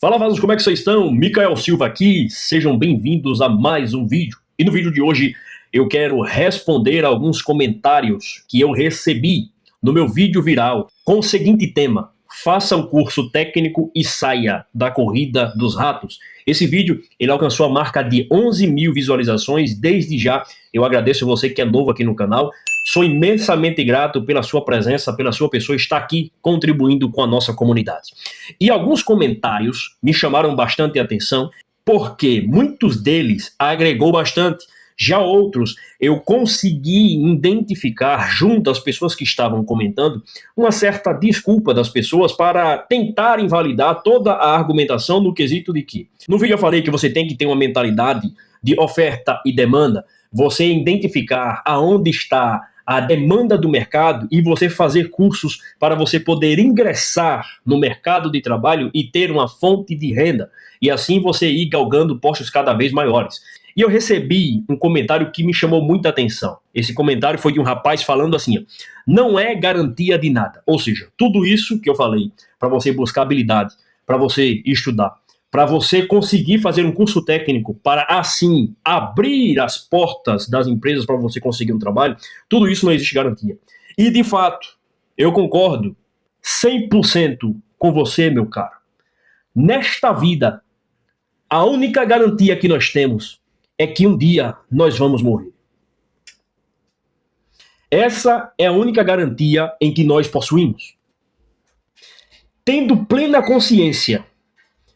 Fala, vasos, como é que vocês estão? Micael Silva aqui, sejam bem-vindos a mais um vídeo. E no vídeo de hoje eu quero responder alguns comentários que eu recebi no meu vídeo viral com o seguinte tema: faça um curso técnico e saia da corrida dos ratos. Esse vídeo ele alcançou a marca de 11 mil visualizações. Desde já eu agradeço você que é novo aqui no canal. Sou imensamente grato pela sua presença, pela sua pessoa estar aqui contribuindo com a nossa comunidade. E alguns comentários me chamaram bastante atenção, porque muitos deles agregou bastante. Já outros, eu consegui identificar, junto às pessoas que estavam comentando, uma certa desculpa das pessoas para tentar invalidar toda a argumentação no quesito de que, no vídeo eu falei que você tem que ter uma mentalidade de oferta e demanda, você identificar aonde está a demanda do mercado e você fazer cursos para você poder ingressar no mercado de trabalho e ter uma fonte de renda, e assim você ir galgando postos cada vez maiores. E eu recebi um comentário que me chamou muita atenção. Esse comentário foi de um rapaz falando assim: não é garantia de nada. Ou seja, tudo isso que eu falei para você buscar habilidade, para você estudar, para você conseguir fazer um curso técnico, para assim abrir as portas das empresas para você conseguir um trabalho, tudo isso não existe garantia. E de fato, eu concordo 100% com você, meu caro. Nesta vida, a única garantia que nós temos é que um dia nós vamos morrer. Essa é a única garantia em que nós possuímos. Tendo plena consciência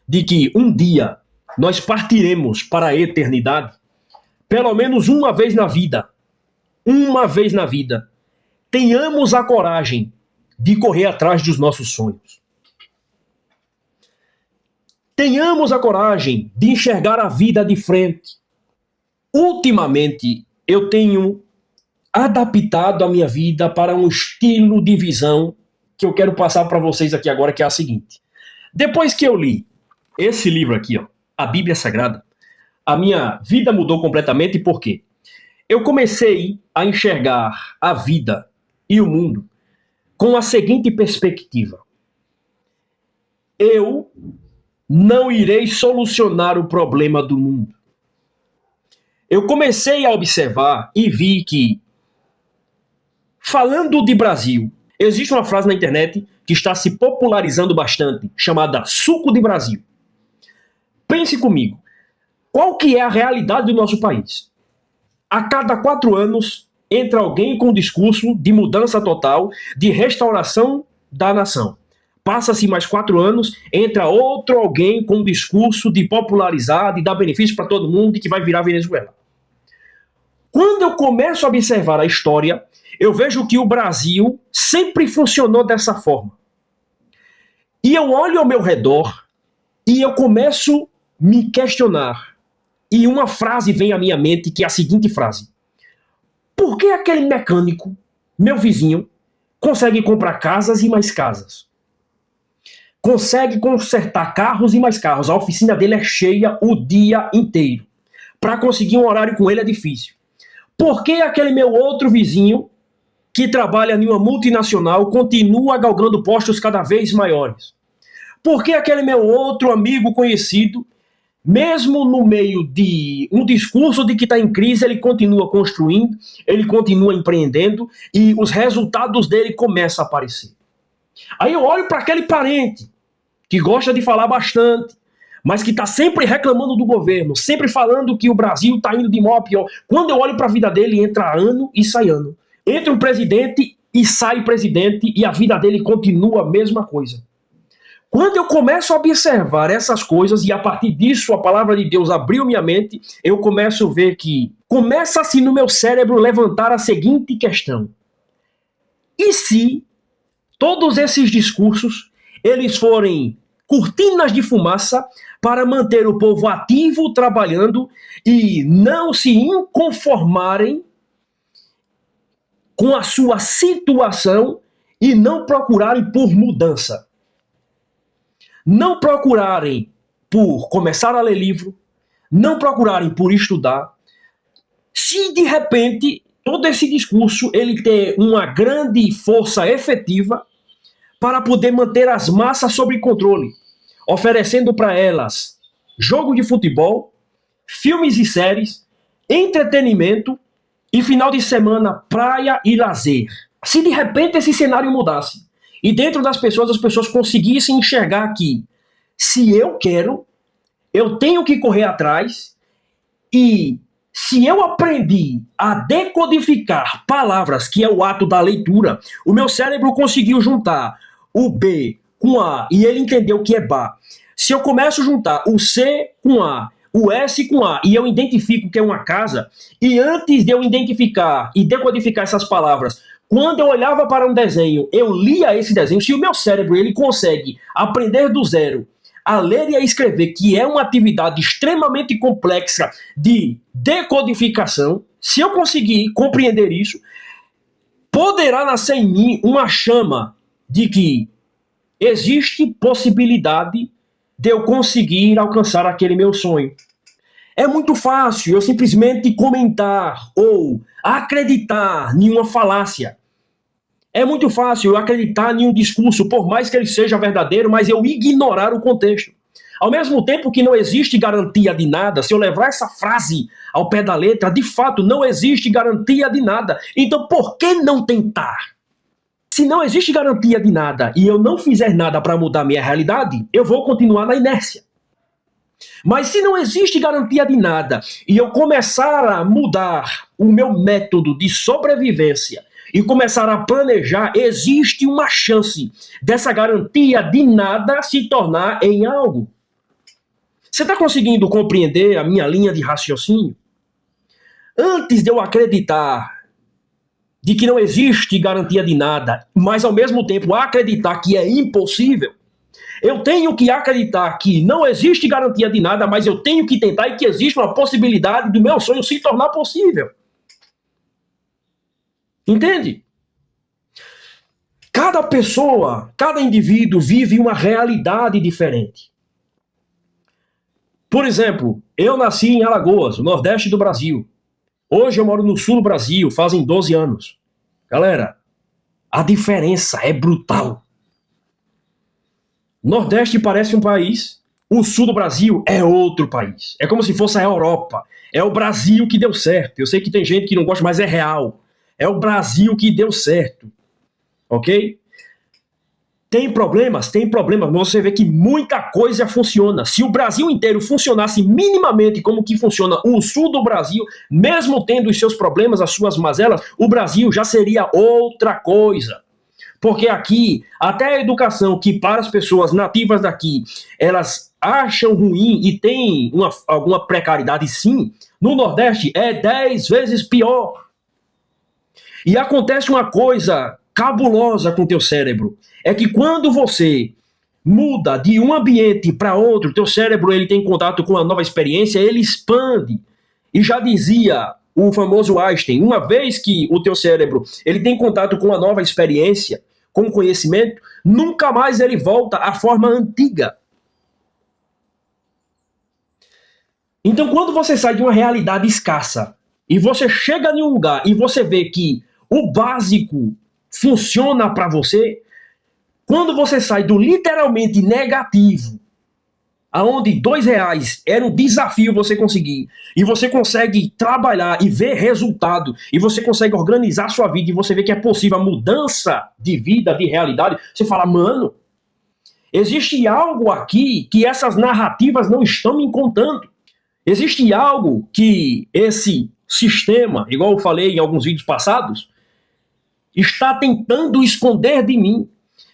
de que um dia nós partiremos para a eternidade, pelo menos uma vez na vida, tenhamos a coragem de correr atrás dos nossos sonhos. Tenhamos a coragem de enxergar a vida de frente. Ultimamente, eu tenho adaptado a minha vida para um estilo de visão que eu quero passar para vocês aqui agora, que é a seguinte. Depois que eu li esse livro aqui, ó, a Bíblia Sagrada, a minha vida mudou completamente, porque eu comecei a enxergar a vida e o mundo com a seguinte perspectiva: eu não irei solucionar o problema do mundo. Eu comecei a observar e vi que, falando de Brasil, existe uma frase na internet que está se popularizando bastante, chamada suco de Brasil. Pense comigo, qual que é a realidade do nosso país? A cada 4 anos, entra alguém com um discurso de mudança total, de restauração da nação. Passa-se mais 4 anos, entra outro alguém com um discurso de popularizar, de dar benefício para todo mundo e que vai virar Venezuela. Quando eu começo a observar a história, eu vejo que o Brasil sempre funcionou dessa forma. E eu olho ao meu redor e eu começo a me questionar. E uma frase vem à minha mente, que é a seguinte frase: por que aquele mecânico, meu vizinho, consegue comprar casas e mais casas? Consegue consertar carros e mais carros. A oficina dele é cheia o dia inteiro. Para conseguir um horário com ele é difícil. Por que aquele meu outro vizinho, que trabalha em uma multinacional, continua galgando postos cada vez maiores? Por que aquele meu outro amigo conhecido, mesmo no meio de um discurso de que está em crise, ele continua construindo, ele continua empreendendo e os resultados dele começam a aparecer? Aí eu olho para aquele parente que gosta de falar bastante, mas que está sempre reclamando do governo, sempre falando que o Brasil está indo de mal a pior. Quando eu olho para a vida dele, entra ano e sai ano. Entra um presidente e sai presidente e a vida dele continua a mesma coisa. Quando eu começo a observar essas coisas e a partir disso a palavra de Deus abriu minha mente, eu começo a ver que começa-se no meu cérebro levantar a seguinte questão: e se todos esses discursos eles forem cortinas de fumaça para manter o povo ativo, trabalhando e não se inconformarem com a sua situação e não procurarem por mudança? Não procurarem por começar a ler livro, não procurarem por estudar. Se de repente todo esse discurso ele tem uma grande força efetiva para poder manter as massas sob controle. oferecendo para elas jogo de futebol, filmes e séries, entretenimento e final de semana praia e lazer. Se de repente esse cenário mudasse e dentro das pessoas as pessoas conseguissem enxergar que se eu quero, eu tenho que correr atrás e se eu aprendi a decodificar palavras, que é o ato da leitura, o meu cérebro conseguiu juntar o B com A e ele entendeu que é Bá. Se eu começo a juntar o C com A, o S com A e eu identifico que é uma casa, e antes de eu identificar e decodificar essas palavras, quando eu olhava para um desenho, eu lia esse desenho, se o meu cérebro ele consegue aprender do zero a ler e a escrever, que é uma atividade extremamente complexa de decodificação, se eu conseguir compreender isso, poderá nascer em mim uma chama de que existe possibilidade de eu conseguir alcançar aquele meu sonho. É muito fácil eu simplesmente comentar ou acreditar em uma falácia. É muito fácil eu acreditar em um discurso, por mais que ele seja verdadeiro, mas eu ignorar o contexto. Ao mesmo tempo que não existe garantia de nada, se eu levar essa frase ao pé da letra, de fato não existe garantia de nada. Então por que não tentar? Se não existe garantia de nada e eu não fizer nada para mudar minha realidade, eu vou continuar na inércia. Mas se não existe garantia de nada e eu começar a mudar o meu método de sobrevivência e começar a planejar, existe uma chance dessa garantia de nada se tornar em algo. Você está conseguindo compreender a minha linha de raciocínio? Antes de eu acreditar de que não existe garantia de nada, mas ao mesmo tempo acreditar que é impossível, eu tenho que acreditar que não existe garantia de nada, mas eu tenho que tentar e que existe uma possibilidade do meu sonho se tornar possível. Entende? Cada pessoa, cada indivíduo vive uma realidade diferente. Por exemplo, eu nasci em Alagoas, no Nordeste do Brasil. Hoje eu moro no Sul do Brasil, fazem 12 anos. Galera, a diferença é brutal. Nordeste parece um país, o Sul do Brasil é outro país. É como se fosse a Europa. É o Brasil que deu certo. Eu sei que tem gente que não gosta, mas é real. É o Brasil que deu certo. Ok? Tem problemas, mas você vê que muita coisa funciona. Se o Brasil inteiro funcionasse minimamente como que funciona o sul do Brasil, mesmo tendo os seus problemas, as suas mazelas, o Brasil já seria outra coisa. Porque aqui, até a educação que para as pessoas nativas daqui, elas acham ruim e tem alguma precariedade sim, no Nordeste é 10 vezes pior. E acontece uma coisa cabulosa com o teu cérebro. É que quando você muda de um ambiente para outro, teu cérebro ele tem contato com uma nova experiência, ele expande. E já dizia o famoso Einstein, uma vez que o teu cérebro ele tem contato com uma nova experiência, com conhecimento, nunca mais ele volta à forma antiga. Então, quando você sai de uma realidade escassa e você chega em um lugar e você vê que o básico funciona para você, quando você sai do literalmente negativo, aonde R$2 era um desafio você conseguir, e você consegue trabalhar e ver resultado, e você consegue organizar sua vida, e você vê que é possível a mudança de vida, de realidade, você fala, mano, existe algo aqui que essas narrativas não estão me contando. Existe algo que esse sistema, igual eu falei em alguns vídeos passados, está tentando esconder de mim.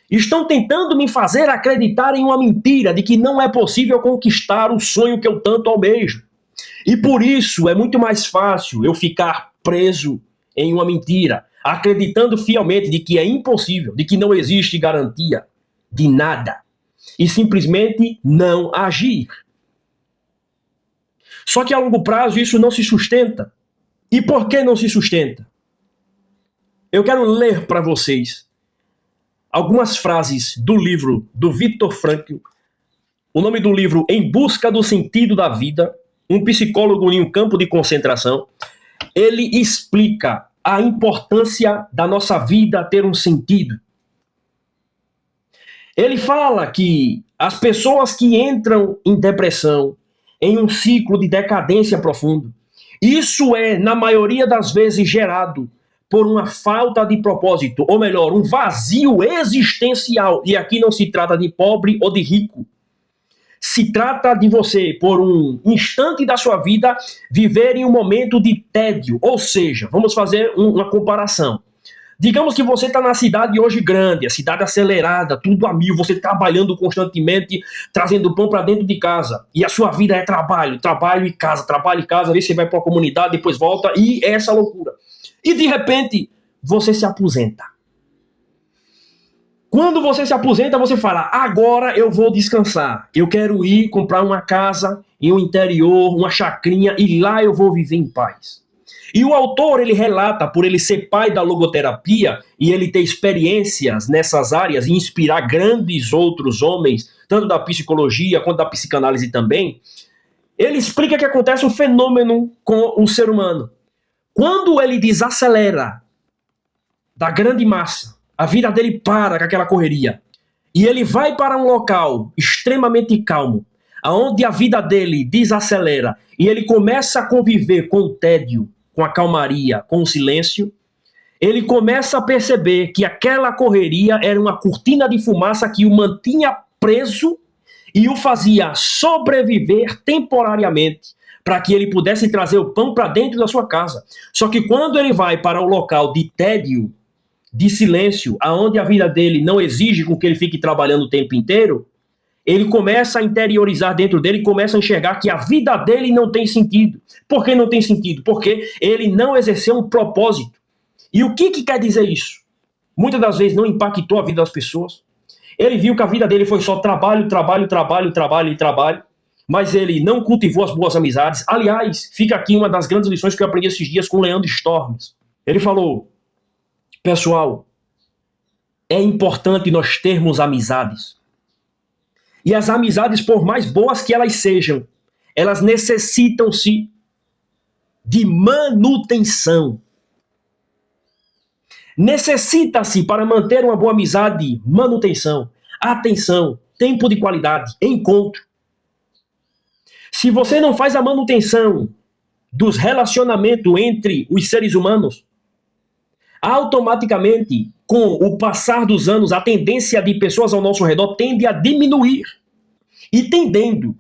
Estão tentando me fazer acreditar em uma mentira de que não é possível conquistar o sonho que eu tanto almejo. E por isso é muito mais fácil eu ficar preso em uma mentira, acreditando fielmente de que é impossível, de que não existe garantia de nada, e simplesmente não agir. Só que a longo prazo isso não se sustenta. E por que não se sustenta? Eu quero ler para vocês algumas frases do livro do Viktor Frankl. O nome do livro, Em Busca do Sentido da Vida, um psicólogo em um campo de concentração. Ele explica a importância da nossa vida ter um sentido. Ele fala que As pessoas que entram em depressão, em um ciclo de decadência profundo, isso é, na maioria das vezes, gerado por uma falta de propósito, ou melhor, um vazio existencial. E aqui não se trata de pobre ou de rico. Se trata de você, por um instante da sua vida, viver em um momento de tédio. Ou seja, vamos fazer uma comparação. Digamos que você está na cidade hoje grande, a cidade acelerada, tudo a mil, você trabalhando constantemente, trazendo pão para dentro de casa. E a sua vida é trabalho, trabalho e casa, aí você vai para a comunidade, depois volta, e é essa loucura. E de repente, você se aposenta. Quando você se aposenta, você fala, agora eu vou descansar. Eu quero ir comprar uma casa em um interior, uma chacrinha, e lá eu vou viver em paz. E o autor, ele relata, por ele ser pai da logoterapia e ele ter experiências nessas áreas e inspirar grandes outros homens, tanto da psicologia quanto da psicanálise também, ele explica que acontece um fenômeno com o ser humano. Quando ele desacelera da grande massa, a vida dele para com aquela correria, e ele vai para um local extremamente calmo, onde a vida dele desacelera, e ele começa a conviver com o tédio, com a calmaria, com o silêncio, ele começa a perceber que aquela correria era uma cortina de fumaça que o mantinha preso e o fazia sobreviver temporariamente para que ele pudesse trazer o pão para dentro da sua casa. Só que quando ele vai para o local de tédio, de silêncio, aonde a vida dele não exige com que ele fique trabalhando o tempo inteiro, ele começa a interiorizar dentro dele e começa a enxergar que a vida dele não tem sentido. Por que não tem sentido? Porque ele não exerceu um propósito. E o que quer dizer isso? Muitas das vezes não impactou a vida das pessoas. Ele viu que a vida dele foi só trabalho, trabalho, trabalho, trabalho e trabalho, mas ele não cultivou as boas amizades. Aliás, fica aqui uma das grandes lições que eu aprendi esses dias com o Leandro Stormes. Ele falou, pessoal, é importante nós termos amizades. E as amizades, por mais boas que elas sejam, elas necessitam-se de manutenção. Necessita-se, para manter uma boa amizade, manutenção, atenção, tempo de qualidade, encontro. Se você não faz a manutenção dos relacionamentos entre os seres humanos, automaticamente, com o passar dos anos, a tendência de pessoas ao nosso redor tende a diminuir. E tendendo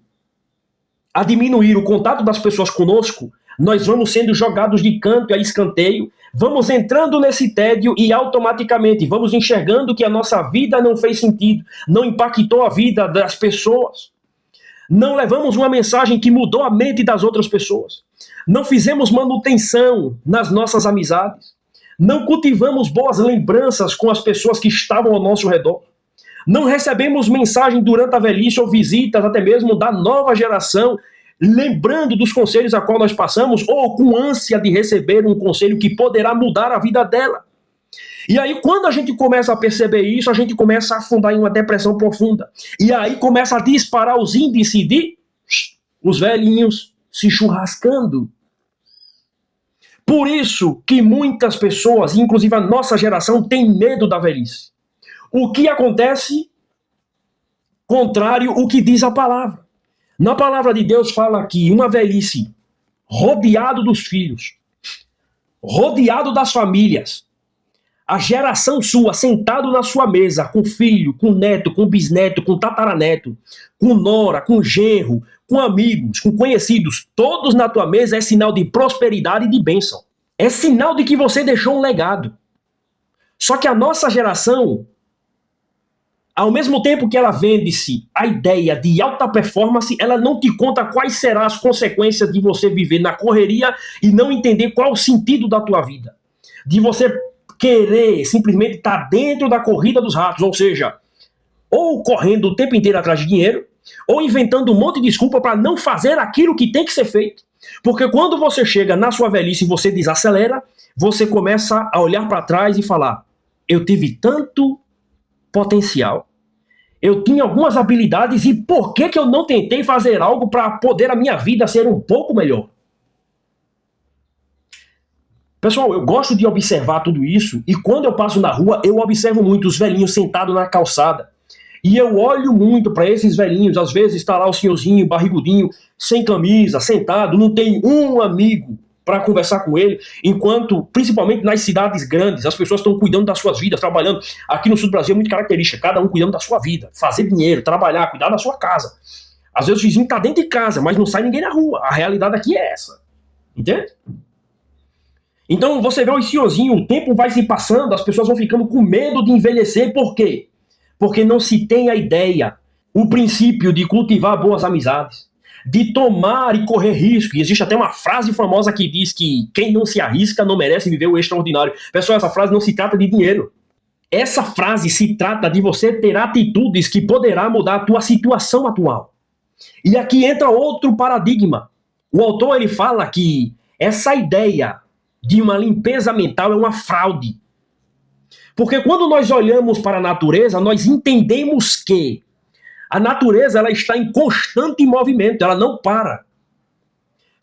a diminuir o contato das pessoas conosco, nós vamos sendo jogados de canto a escanteio, vamos entrando nesse tédio e automaticamente vamos enxergando que a nossa vida não fez sentido, não impactou a vida das pessoas. Não levamos uma mensagem que mudou a mente das outras pessoas. Não fizemos manutenção nas nossas amizades. Não cultivamos boas lembranças com as pessoas que estavam ao nosso redor. Não recebemos mensagem durante a velhice ou visitas até mesmo da nova geração, lembrando dos conselhos a qual nós passamos ou com ânsia de receber um conselho que poderá mudar a vida dela. E aí, quando a gente começa a perceber isso, a gente começa a afundar em uma depressão profunda. E aí começa a disparar os índices de os velhinhos se churrascando. Por isso que muitas pessoas, inclusive a nossa geração, tem medo da velhice. O que acontece? Contrário ao que diz a palavra. Na palavra de Deus fala que uma velhice rodeado dos filhos, rodeado das famílias, a geração sua sentado na sua mesa, com filho, com neto, com bisneto, com tataraneto, com nora, com genro, com amigos, com conhecidos, todos na tua mesa é sinal de prosperidade e de bênção. É sinal de que você deixou um legado. Só que a nossa geração, ao mesmo tempo que ela vende-se a ideia de alta performance, ela não te conta quais serão as consequências de você viver na correria e não entender qual o sentido da tua vida. De você querer simplesmente estar dentro da corrida dos ratos, ou seja, ou correndo o tempo inteiro atrás de dinheiro, ou inventando um monte de desculpa para não fazer aquilo que tem que ser feito. Porque quando você chega na sua velhice e você desacelera, você começa a olhar para trás e falar, eu tive tanto potencial, eu tinha algumas habilidades e por que eu não tentei fazer algo para poder a minha vida ser um pouco melhor? Pessoal, eu gosto de observar tudo isso e quando eu passo na rua, eu observo muito os velhinhos sentados na calçada. E eu olho muito para esses velhinhos, às vezes está lá o senhorzinho, barrigudinho, sem camisa, sentado, não tem um amigo para conversar com ele, enquanto, principalmente nas cidades grandes, as pessoas estão cuidando das suas vidas, trabalhando. Aqui no sul do Brasil é muito característica, cada um cuidando da sua vida, fazer dinheiro, trabalhar, cuidar da sua casa. Às vezes o vizinho está dentro de casa, mas não sai ninguém na rua. A realidade aqui é essa. Entende? Então você vê o senhorzinho, o tempo vai se passando, as pessoas vão ficando com medo de envelhecer. Por quê? Porque não se tem a ideia, o princípio de cultivar boas amizades, de tomar e correr risco. E existe até uma frase famosa que diz que quem não se arrisca não merece viver o extraordinário. Pessoal, essa frase não se trata de dinheiro. Essa frase se trata de você ter atitudes que poderá mudar a tua situação atual. E aqui entra outro paradigma. O autor ele fala que essa ideia de uma limpeza mental é uma fraude. Porque quando nós olhamos para a natureza, nós entendemos que a natureza ela está em constante movimento, ela não para.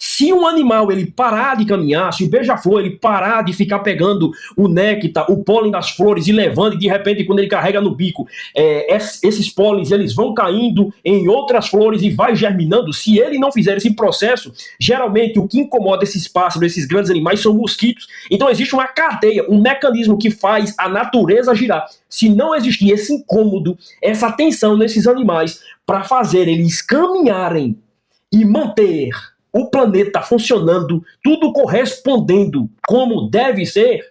Se um animal ele parar de caminhar, se o beija-flor ele parar de ficar pegando o néctar, o pólen das flores e levando, e de repente quando ele carrega no bico, esses pólens eles vão caindo em outras flores e vai germinando, se ele não fizer esse processo, geralmente o que incomoda esses pássaros, esses grandes animais são mosquitos. Então existe uma cadeia, um mecanismo que faz a natureza girar. Se não existir esse incômodo, essa tensão nesses animais para fazer eles caminharem e manter o planeta funcionando, tudo correspondendo como deve ser,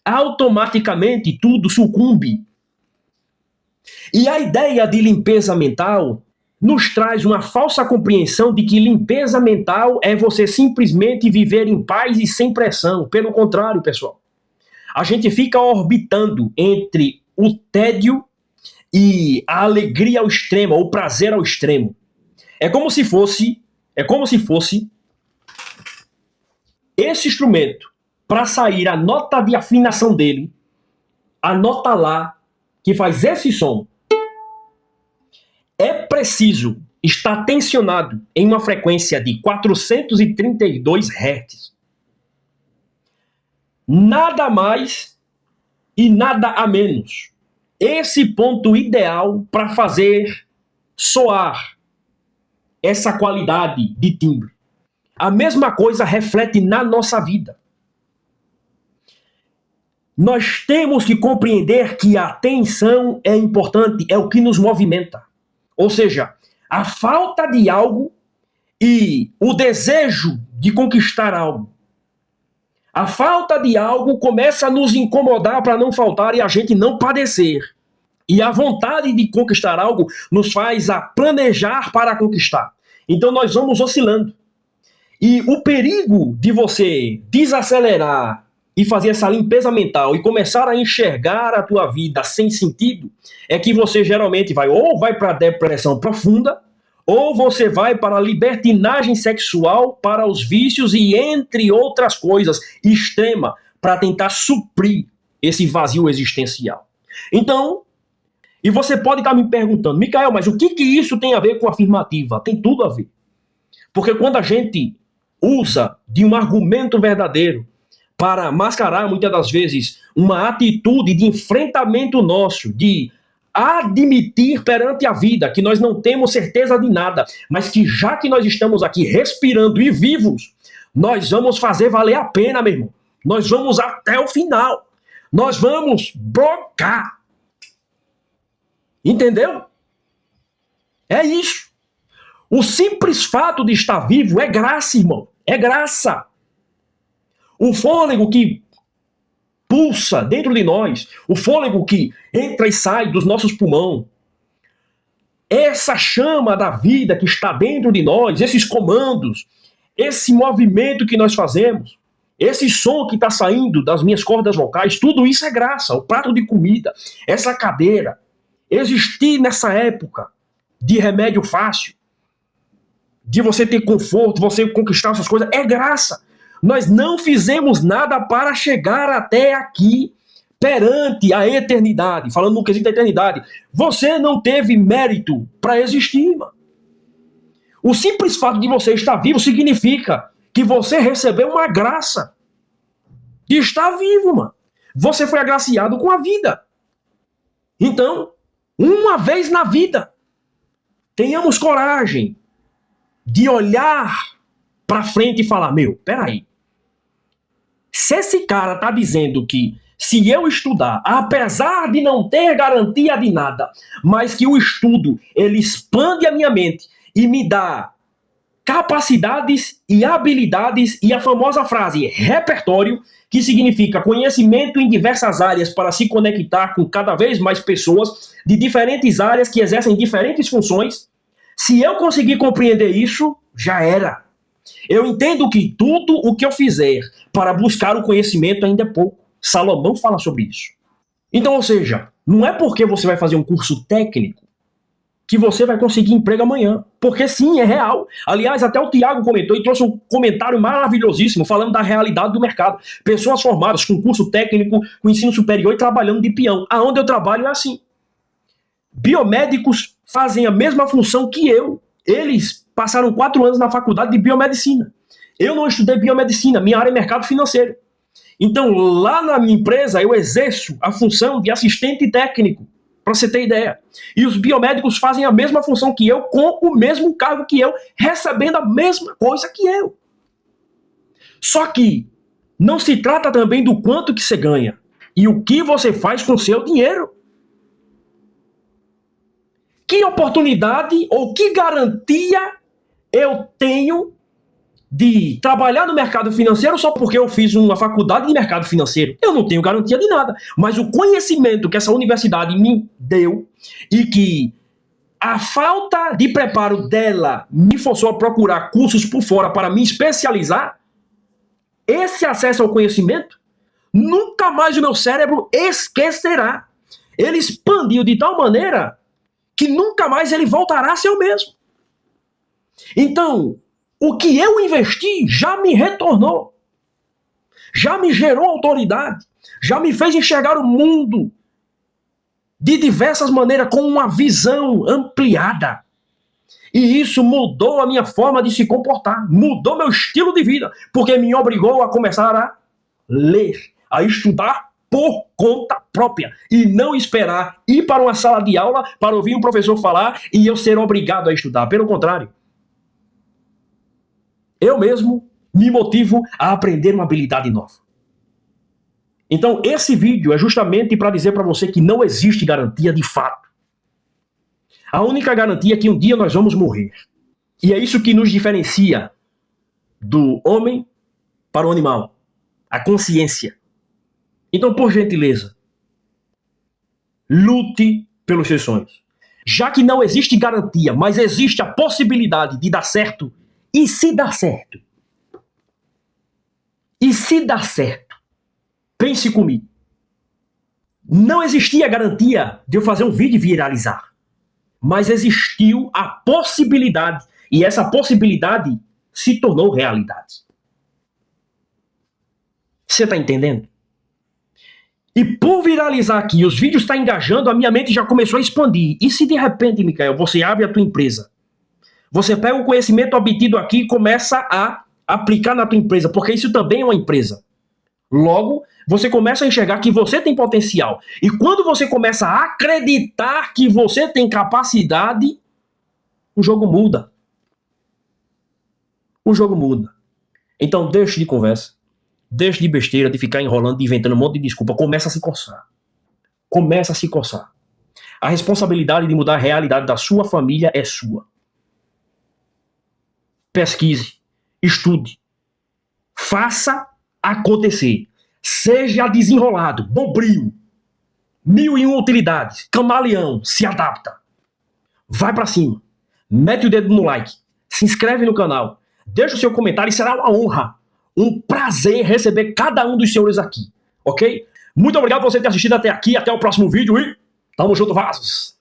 automaticamente tudo sucumbe. E a ideia de limpeza mental nos traz uma falsa compreensão de que limpeza mental é você simplesmente viver em paz e sem pressão. Pelo contrário, pessoal. A gente fica orbitando entre o tédio e a alegria ao extremo, ou o prazer ao extremo. É como se fosse esse instrumento, para sair a nota de afinação dele, a nota Lá, que faz esse som, é preciso estar tensionado em uma frequência de 432 Hz. Nada mais e nada a menos. Esse ponto ideal para fazer soar essa qualidade de timbre. A mesma coisa reflete na nossa vida. Nós temos que compreender que a atenção é importante, é o que nos movimenta. Ou seja, a falta de algo e o desejo de conquistar algo. A falta de algo começa a nos incomodar para não faltar e a gente não padecer. E a vontade de conquistar algo nos faz a planejar para conquistar. Então nós vamos oscilando. E o perigo de você desacelerar e fazer essa limpeza mental e começar a enxergar a tua vida sem sentido é que você geralmente vai para a depressão profunda, ou você vai para a libertinagem sexual, para os vícios e entre outras coisas extrema para tentar suprir esse vazio existencial. Então, e você pode estar me perguntando, Micael, mas o que isso tem a ver com afirmativa? Tem tudo a ver. Porque quando a gente usa de um argumento verdadeiro para mascarar, muitas das vezes, uma atitude de enfrentamento nosso, de admitir perante a vida que nós não temos certeza de nada, mas que já que nós estamos aqui respirando e vivos, nós vamos fazer valer a pena, meu irmão. Nós vamos até o final. Nós vamos brocar. Entendeu? É isso. O simples fato de estar vivo é graça, irmão. É graça. O fôlego que pulsa dentro de nós, o fôlego que entra e sai dos nossos pulmões, essa chama da vida que está dentro de nós, esses comandos, esse movimento que nós fazemos, esse som que está saindo das minhas cordas vocais, tudo isso é graça. O prato de comida, essa cadeira, existir nessa época de remédio fácil, de você ter conforto, você conquistar essas coisas, é graça. Nós não fizemos nada para chegar até aqui perante a eternidade. Falando no quesito da eternidade, você não teve mérito para existir, mano. O simples fato de você estar vivo significa que você recebeu uma graça de estar vivo, mano. Você foi agraciado com a vida. Então, Uma vez na vida, tenhamos coragem de olhar para frente e falar, meu, peraí, se esse cara tá dizendo que se eu estudar, apesar de não ter garantia de nada, mas que o estudo, ele expande a minha mente e me dá capacidades e habilidades e a famosa frase repertório, que significa conhecimento em diversas áreas para se conectar com cada vez mais pessoas de diferentes áreas que exercem diferentes funções. Se eu conseguir compreender isso, já era. Eu entendo que tudo o que eu fizer para buscar o conhecimento ainda é pouco. Salomão fala sobre isso. Então, ou seja, não é porque você vai fazer um curso técnico que você vai conseguir emprego amanhã. Porque sim, é real. Aliás, até o Tiago comentou e trouxe um comentário maravilhosíssimo falando da realidade do mercado. Pessoas formadas com curso técnico, com ensino superior e trabalhando de peão. Aonde eu trabalho é assim. Biomédicos fazem a mesma função que eu. Eles passaram 4 anos na faculdade de biomedicina. Eu não estudei biomedicina, minha área é mercado financeiro. Então, lá na minha empresa, eu exerço a função de assistente técnico, para você ter ideia. E os biomédicos fazem a mesma função que eu, com o mesmo cargo que eu, recebendo a mesma coisa que eu. Só que não se trata também do quanto que você ganha e o que você faz com o seu dinheiro. Que oportunidade ou que garantia eu tenho de trabalhar no mercado financeiro só porque eu fiz uma faculdade de mercado financeiro? Eu não tenho garantia de nada. Mas o conhecimento que essa universidade me deu e que a falta de preparo dela me forçou a procurar cursos por fora para me especializar, esse acesso ao conhecimento, nunca mais o meu cérebro esquecerá. Ele expandiu de tal maneira que nunca mais ele voltará a ser o mesmo. Então, o que eu investi já me retornou. Já me gerou autoridade. Já me fez enxergar o mundo de diversas maneiras, com uma visão ampliada. E isso mudou a minha forma de se comportar. Mudou meu estilo de vida. Porque me obrigou a começar a ler, a estudar por conta própria. E não esperar ir para uma sala de aula para ouvir um professor falar e eu ser obrigado a estudar. Pelo contrário. Eu mesmo me motivo a aprender uma habilidade nova. Então, esse vídeo é justamente para dizer para você que não existe garantia de fato. A única garantia é que um dia nós vamos morrer. E é isso que nos diferencia do homem para o animal. A consciência. Então, por gentileza, lute pelos seus sonhos. Já que não existe garantia, mas existe a possibilidade de dar certo, e se dá certo? E se dá certo? Pense comigo. Não existia garantia de eu fazer um vídeo e viralizar. Mas existiu a possibilidade. E essa possibilidade se tornou realidade. Você está entendendo? E por viralizar aqui, os vídeos estão engajando, a minha mente já começou a expandir. E se de repente, Micael, você abre a tua empresa, você pega o conhecimento obtido aqui e começa a aplicar na tua empresa, porque isso também é uma empresa. Logo, você começa a enxergar que você tem potencial. E quando você começa a acreditar que você tem capacidade, o jogo muda. O jogo muda. Então deixe de conversa, deixe de besteira, de ficar enrolando, de inventando um monte de desculpa. Começa a se coçar. Começa a se coçar. A responsabilidade de mudar a realidade da sua família é sua. Pesquise, estude, faça acontecer, seja desenrolado, bobrinho, 1001 utilidades, camaleão, se adapta, vai pra cima, mete o dedo no like, se inscreve no canal, deixa o seu comentário e será uma honra, um prazer receber cada um dos senhores aqui, ok? Muito obrigado por você ter assistido até aqui, até o próximo vídeo e tamo junto, vasos!